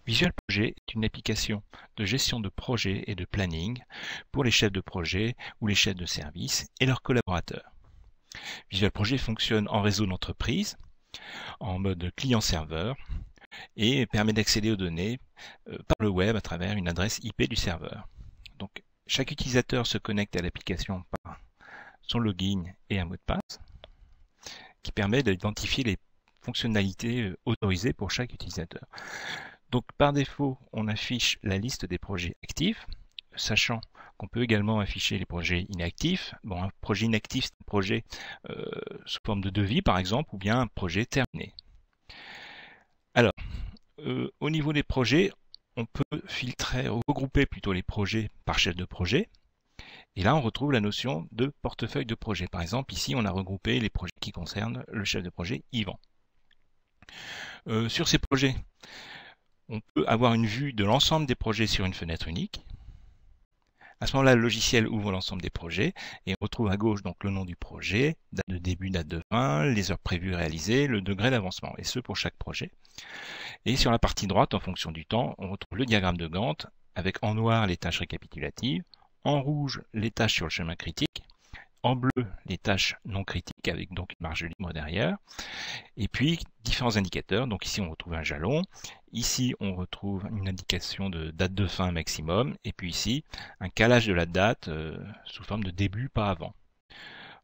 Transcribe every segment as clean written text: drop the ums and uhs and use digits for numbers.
Visual Project est une application de gestion de projet et de planning pour les chefs de projet ou les chefs de service et leurs collaborateurs. Visual Project fonctionne en réseau d'entreprise, en mode client-serveur et permet d'accéder aux données par le web à travers une adresse IP du serveur. Donc, chaque utilisateur se connecte à l'application par son login et un mot de passe qui permet d'identifier les fonctionnalités autorisées pour chaque utilisateur. Donc par défaut, on affiche la liste des projets actifs, sachant qu'on peut également afficher les projets inactifs. Bon, un projet inactif, c'est un projet sous forme de devis par exemple, ou bien un projet terminé. Alors, au niveau des projets, on peut regrouper plutôt les projets par chef de projet. Et là, on retrouve la notion de portefeuille de projet. Par exemple, ici, on a regroupé les projets qui concernent le chef de projet Yvan. Sur ces projets, on peut avoir une vue de l'ensemble des projets sur une fenêtre unique. À ce moment-là, le logiciel ouvre l'ensemble des projets et on retrouve à gauche donc le nom du projet, date de début, date de fin, les heures prévues réalisées, le degré d'avancement, et ce pour chaque projet. Et sur la partie droite, en fonction du temps, on retrouve le diagramme de Gantt avec en noir les tâches récapitulatives, en rouge les tâches sur le chemin critique, en bleu les tâches non critiques avec donc une marge libre derrière, et puis différents indicateurs. Donc ici on retrouve un jalon, ici on retrouve une indication de date de fin maximum, et puis ici un calage de la date sous forme de début pas avant.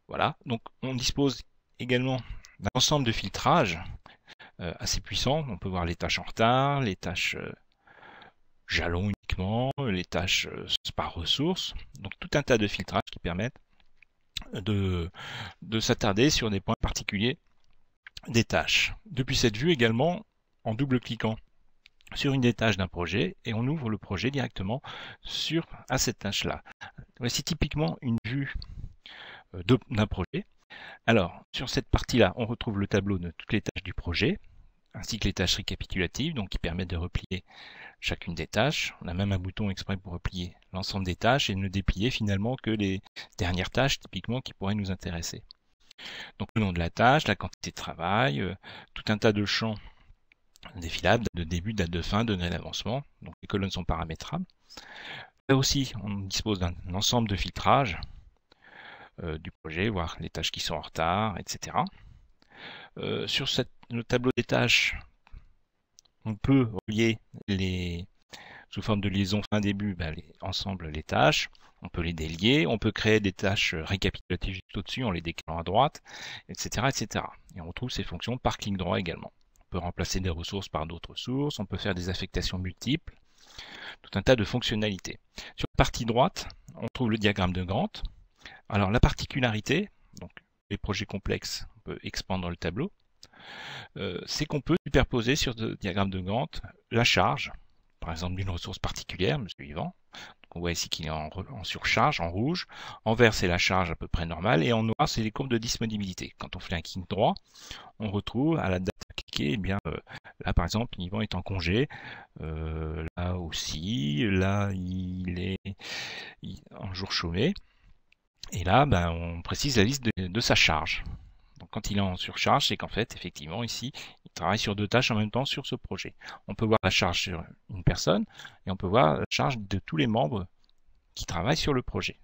Voilà, donc on dispose également d'un ensemble de filtrage assez puissant. On peut voir les tâches en retard, les tâches jalons uniquement, les tâches par ressources, donc tout un tas de filtrages qui permettent de s'attarder sur des points particuliers des tâches. Depuis cette vue également, en double-cliquant sur une des tâches d'un projet, et on ouvre le projet directement à cette tâche-là. Voici typiquement une vue d'un projet. Alors, sur cette partie-là, on retrouve le tableau de toutes les tâches du projet, ainsi que les tâches récapitulatives, donc qui permettent de replier chacune des tâches. On a même un bouton exprès pour replier l'ensemble des tâches et ne déplier finalement que les dernières tâches typiquement qui pourraient nous intéresser. Donc le nom de la tâche, la quantité de travail, tout un tas de champs défilables, date de début, date de fin, degré d'avancement. Donc les colonnes sont paramétrables. Là aussi, on dispose d'un ensemble de filtrages du projet, voir les tâches qui sont en retard, etc. Sur le tableau des tâches, on peut relier sous forme de liaison fin-début, ensemble les tâches. On peut les délier, on peut créer des tâches récapitulatives juste au-dessus en les décalant à droite, etc., etc. Et on retrouve ces fonctions par clic droit également. On peut remplacer des ressources par d'autres sources, on peut faire des affectations multiples, tout un tas de fonctionnalités. Sur la partie droite, on trouve le diagramme de Gantt. Alors la particularité, donc les projets complexes, on peut expandre le tableau, c'est qu'on peut superposer sur le diagramme de Gantt la charge, par exemple d'une ressource particulière, M. Yvan. On voit ici qu'il est en surcharge, en rouge. En vert, c'est la charge à peu près normale. Et en noir, c'est les courbes de disponibilité. Quand on fait un clic droit, on retrouve à la date à cliquer, eh bien, là, par exemple, Yvan est en congé. Là aussi, là, il est en jour chômé. Et là, on précise la liste de sa charge. Donc, quand il est en surcharge, c'est qu'en fait, effectivement, ici, il travaille sur deux tâches en même temps sur ce projet. On peut voir la charge sur une personne et on peut voir la charge de tous les membres qui travaillent sur le projet.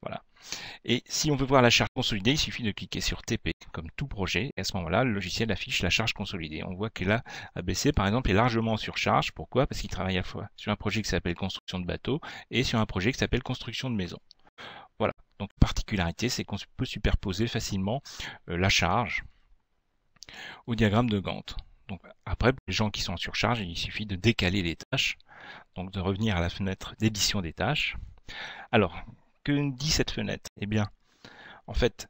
Voilà. Et si on veut voir la charge consolidée, il suffit de cliquer sur TP, comme tout projet, et à ce moment-là, le logiciel affiche la charge consolidée. On voit que là, ABC, par exemple, est largement en surcharge. Pourquoi? Parce qu'il travaille à la fois sur un projet qui s'appelle construction de bateaux et sur un projet qui s'appelle construction de maisons. Voilà. Donc, la particularité, c'est qu'on peut superposer facilement la charge au diagramme de Gantt. Donc, après, pour les gens qui sont en surcharge, il suffit de décaler les tâches, donc de revenir à la fenêtre d'édition des tâches. Alors, que dit cette fenêtre? Eh bien, en fait,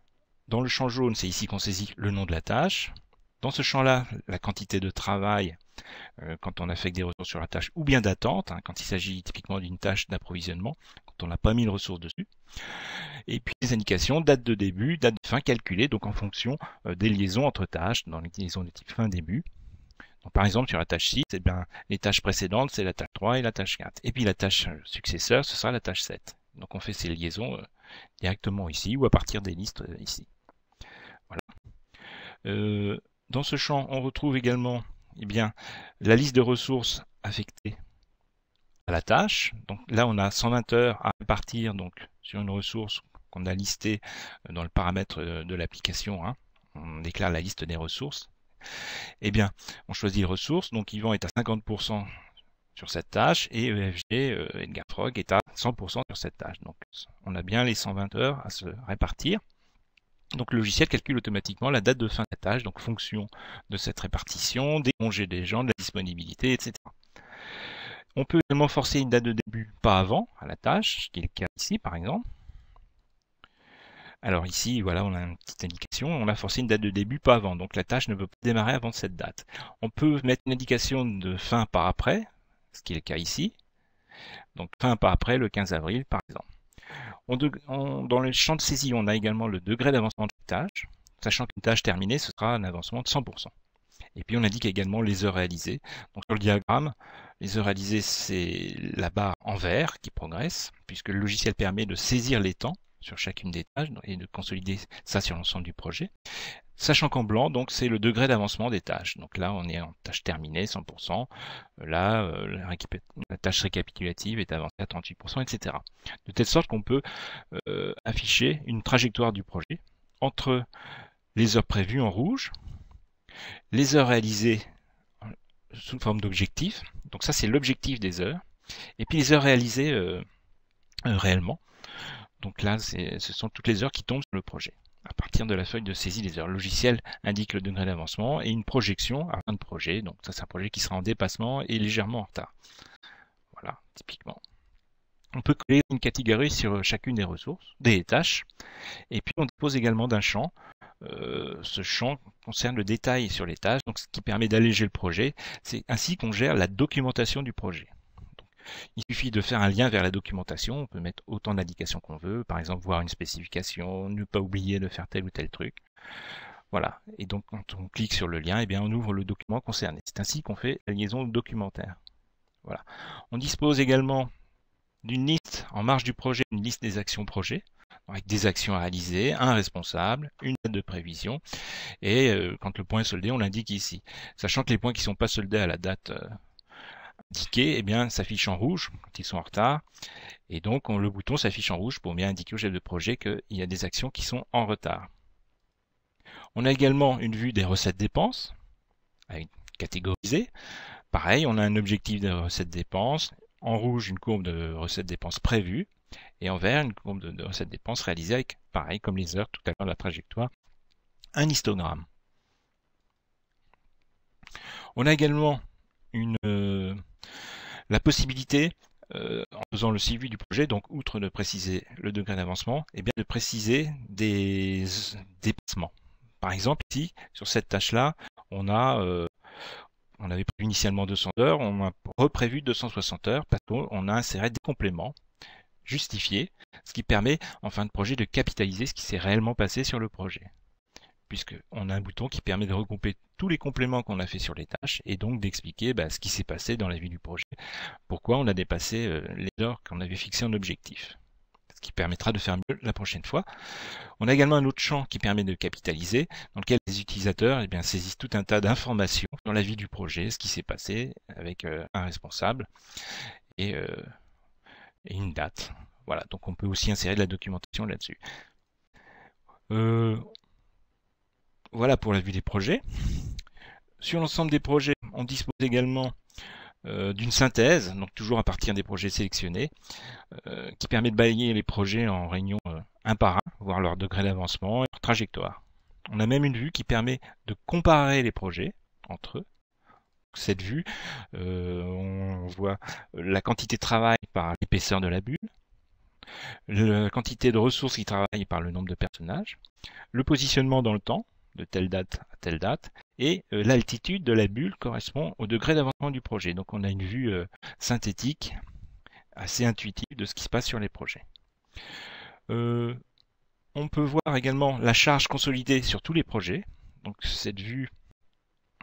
dans le champ jaune, c'est ici qu'on saisit le nom de la tâche. Dans ce champ-là, la quantité de travail quand on affecte des ressources sur la tâche, ou bien d'attente, quand il s'agit typiquement d'une tâche d'approvisionnement, quand on n'a pas mis de ressources dessus. Et puis les indications, date de début, date de fin calculée, donc en fonction des liaisons entre tâches, dans les liaisons de type fin-début. Donc, par exemple, sur la tâche 6, eh bien, les tâches précédentes, c'est la tâche 3 et la tâche 4. Et puis la tâche successeur, ce sera la tâche 7. Donc on fait ces liaisons directement ici ou à partir des listes ici. Voilà. Dans ce champ, on retrouve également eh bien, la liste de ressources affectées à la tâche. Donc là, on a 120 heures à répartir donc, sur une ressource qu'on a listée dans le paramètre de l'application. Hein. On déclare la liste des ressources. Eh bien, on choisit ressources. Donc, Yvan est à 50% sur cette tâche et EFG, Edgar Frog, est à 100% sur cette tâche. Donc, on a bien les 120 heures à se répartir. Donc le logiciel calcule automatiquement la date de fin de la tâche, donc fonction de cette répartition, des congés des gens, de la disponibilité, etc. On peut également forcer une date de début pas avant à la tâche, ce qui est le cas ici par exemple. Alors ici, voilà, on a une petite indication, on a forcé une date de début pas avant, donc la tâche ne peut pas démarrer avant cette date. On peut mettre une indication de fin par après, ce qui est le cas ici. Donc fin par après, le 15 avril par exemple. Dans le champ de saisie, on a également le degré d'avancement de la tâche, sachant qu'une tâche terminée, ce sera un avancement de 100%. Et puis on indique également les heures réalisées. Donc sur le diagramme, les heures réalisées, c'est la barre en vert qui progresse, puisque le logiciel permet de saisir les temps sur chacune des tâches et de consolider ça sur l'ensemble du projet. Sachant qu'en blanc, donc c'est le degré d'avancement des tâches. Donc là, on est en tâche terminée, 100%. Là, la tâche récapitulative est avancée à 38%, etc. De telle sorte qu'on peut afficher une trajectoire du projet entre les heures prévues en rouge, les heures réalisées sous forme d'objectif. Donc ça, c'est l'objectif des heures. Et puis les heures réalisées réellement. Donc là, ce sont toutes les heures qui tombent sur le projet à partir de la feuille de saisie des heures. Le logiciel indique le degré d'avancement et une projection à fin de projet. Donc ça, c'est un projet qui sera en dépassement et légèrement en retard. Voilà, typiquement. On peut créer une catégorie sur chacune des ressources, des tâches. Et puis on dispose également d'un champ. Ce champ concerne le détail sur les tâches, donc ce qui permet d'alléger le projet. C'est ainsi qu'on gère la documentation du projet. Il suffit de faire un lien vers la documentation, on peut mettre autant d'indications qu'on veut, par exemple voir une spécification, ne pas oublier de faire tel ou tel truc. Voilà, et donc quand on clique sur le lien, eh bien on ouvre le document concerné. C'est ainsi qu'on fait la liaison documentaire. Voilà. On dispose également d'une liste en marge du projet, une liste des actions projet, avec des actions à réaliser, un responsable, une date de prévision, et quand le point est soldé, on l'indique ici. Sachant que les points qui ne sont pas soldés à la date indiquée, eh bien, s'affichent en rouge quand ils sont en retard, et donc le bouton s'affiche en rouge pour bien indiquer au chef de projet qu'il y a des actions qui sont en retard. On a également une vue des recettes dépenses, catégorisée. Pareil, on a un objectif de recettes dépenses, en rouge une courbe de recettes dépenses prévues, et en vert une courbe de recettes dépenses réalisée avec, pareil, comme les heures tout à l'heure, la trajectoire, un histogramme. On a également la possibilité, en faisant le suivi du projet, donc outre de préciser le degré d'avancement, eh bien de préciser des dépassements. Par exemple, ici, sur cette tâche-là, on avait prévu initialement 200 heures, on a reprévu 260 heures parce qu'on a inséré des compléments justifiés, ce qui permet en fin de projet de capitaliser ce qui s'est réellement passé sur le projet. Puisqu'on a un bouton qui permet de regrouper tous les compléments qu'on a fait sur les tâches et donc d'expliquer ce qui s'est passé dans la vie du projet, pourquoi on a dépassé les heures qu'on avait fixées en objectif. Ce qui permettra de faire mieux la prochaine fois. On a également un autre champ qui permet de capitaliser, dans lequel les utilisateurs saisissent tout un tas d'informations sur la vie du projet, ce qui s'est passé avec un responsable et une date. Voilà, donc on peut aussi insérer de la documentation là-dessus. Voilà pour la vue des projets. Sur l'ensemble des projets, on dispose également d'une synthèse, donc toujours à partir des projets sélectionnés, qui permet de balayer les projets en réunion un par un, voir leur degré d'avancement et leur trajectoire. On a même une vue qui permet de comparer les projets entre eux. Cette vue, on voit la quantité de travail par l'épaisseur de la bulle, la quantité de ressources qui travaillent par le nombre de personnages, le positionnement dans le temps, de telle date à telle date, et l'altitude de la bulle correspond au degré d'avancement du projet. Donc on a une vue synthétique, assez intuitive de ce qui se passe sur les projets. On peut voir également la charge consolidée sur tous les projets. Donc cette vue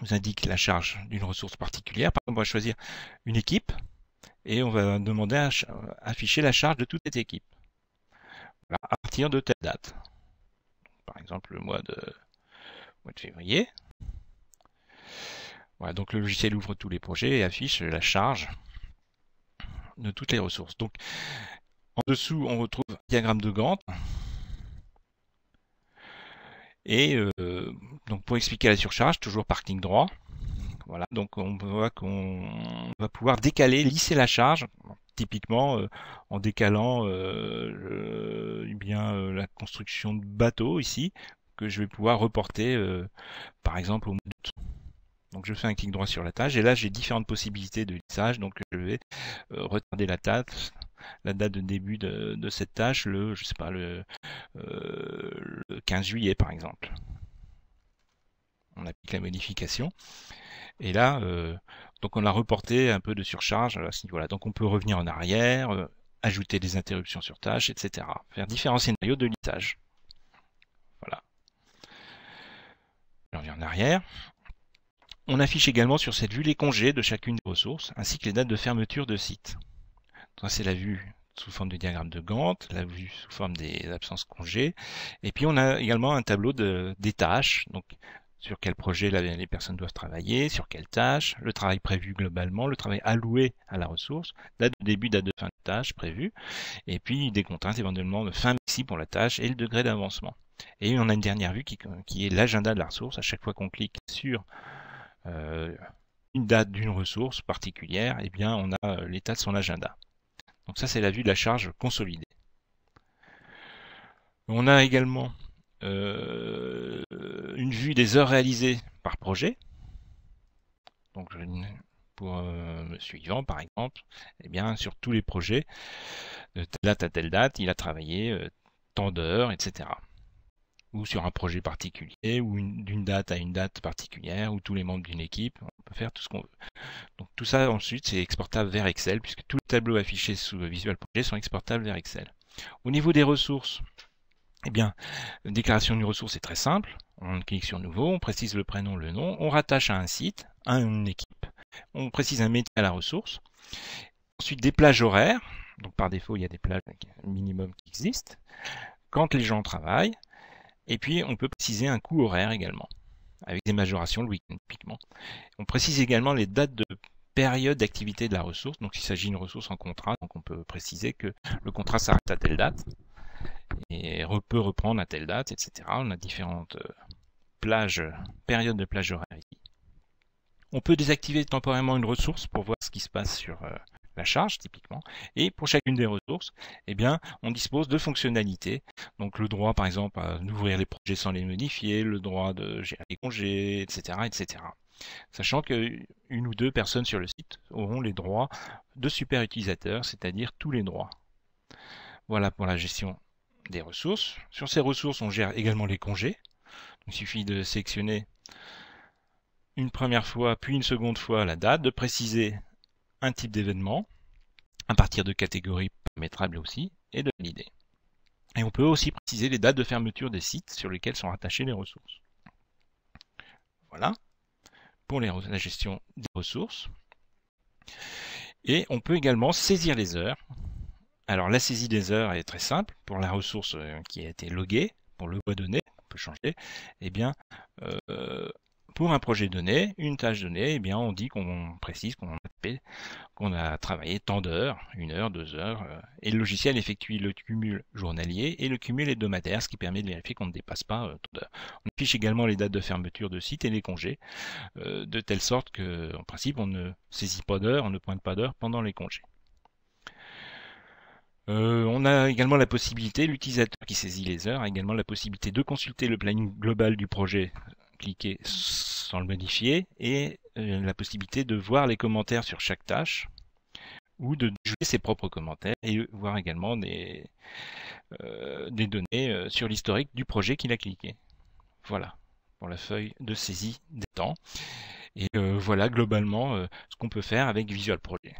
nous indique la charge d'une ressource particulière. Par exemple, on va choisir une équipe et on va demander à afficher la charge de toute cette équipe. Voilà, à partir de telle date. Par exemple, le mois de février. Voilà, donc le logiciel ouvre tous les projets et affiche la charge de toutes les ressources. Donc en dessous, on retrouve un diagramme de Gantt. Et donc pour expliquer la surcharge, toujours par clic droit, voilà, donc on voit qu'on va pouvoir décaler, lisser la charge, typiquement en décalant la construction de bateaux ici, que je vais pouvoir reporter par exemple au mois d'août. Donc je fais un clic droit sur la tâche et là j'ai différentes possibilités de lissage, donc je vais retarder la date de début de cette tâche, le 15 juillet par exemple. On applique la modification. Et là, donc on a reporté un peu de surcharge à ce niveau-là. Donc on peut revenir en arrière, ajouter des interruptions sur tâche, etc. Faire différents scénarios de lissage. Voilà. On revient en arrière. On affiche également sur cette vue les congés de chacune des ressources, ainsi que les dates de fermeture de site. Ça c'est la vue sous forme de diagramme de Gantt, la vue sous forme des absences congés. Et puis on a également un tableau des tâches. Donc sur quel projet les personnes doivent travailler, sur quelle tâche, le travail prévu globalement, le travail alloué à la ressource, date de début, date de fin de tâche prévue, et puis des contraintes éventuellement de fin maxi pour la tâche et le degré d'avancement. Et on a une dernière vue qui est l'agenda de la ressource. À chaque fois qu'on clique sur une date d'une ressource particulière, eh bien on a l'état de son agenda. Donc ça c'est la vue de la charge consolidée. On a également une vue des heures réalisées par projet. Donc pour le suivant par exemple, eh bien sur tous les projets, de telle date à telle date, il a travaillé tant d'heures, etc. Ou sur un projet particulier, ou d'une date à une date particulière, ou tous les membres d'une équipe, on peut faire tout ce qu'on veut. Donc tout ça ensuite c'est exportable vers Excel, puisque tous les tableaux affichés sous Visual Project sont exportables vers Excel. Au niveau des ressources, eh bien, la déclaration d'une ressource est très simple. On clique sur Nouveau, on précise le prénom, le nom, on rattache à un site, à une équipe, on précise un métier à la ressource. Ensuite, des plages horaires. Donc par défaut, il y a des plages minimum qui existent. Quand les gens travaillent. Et puis, on peut préciser un coût horaire également, avec des majorations le week-end typiquement. On précise également les dates de période d'activité de la ressource. Donc, s'il s'agit d'une ressource en contrat, donc on peut préciser que le contrat s'arrête à telle date et peut reprendre à telle date, etc. On a différentes périodes de plage horaire ici. On peut désactiver temporairement une ressource pour voir ce qui se passe sur la charge typiquement. Et pour chacune des ressources, eh bien, on dispose de fonctionnalités. Donc le droit par exemple d'ouvrir les projets sans les modifier, le droit de gérer les congés, etc., etc. Sachant qu'une ou deux personnes sur le site auront les droits de super utilisateurs, c'est-à-dire tous les droits. Voilà pour la gestion des ressources. Sur ces ressources, on gère également les congés. Il suffit de sélectionner une première fois, puis une seconde fois la date, de préciser un type d'événement, à partir de catégories paramétrables aussi, et de valider. Et on peut aussi préciser les dates de fermeture des sites sur lesquels sont rattachées les ressources. Voilà, pour la gestion des ressources. Et on peut également saisir les heures. Alors la saisie des heures est très simple. Pour la ressource qui a été loguée, pour le voie donné, on peut changer. Eh bien, pour un projet donné, une tâche donnée, eh bien, on dit qu'on précise qu'on a travaillé tant d'heures, 1 heure, 2 heures, et le logiciel effectue le cumul journalier et le cumul hebdomadaire, ce qui permet de vérifier qu'on ne dépasse pas tant d'heures. On affiche également les dates de fermeture de site et les congés, de telle sorte que, en principe, on ne saisit pas d'heures, on ne pointe pas d'heures pendant les congés. On a également la possibilité, l'utilisateur qui saisit les heures a également la possibilité de consulter le planning global du projet, cliquer sans le modifier, et la possibilité de voir les commentaires sur chaque tâche, ou de jouer ses propres commentaires, et voir également des données sur l'historique du projet qu'il a cliqué. Voilà, pour la feuille de saisie des temps. Et voilà globalement ce qu'on peut faire avec Visual Project.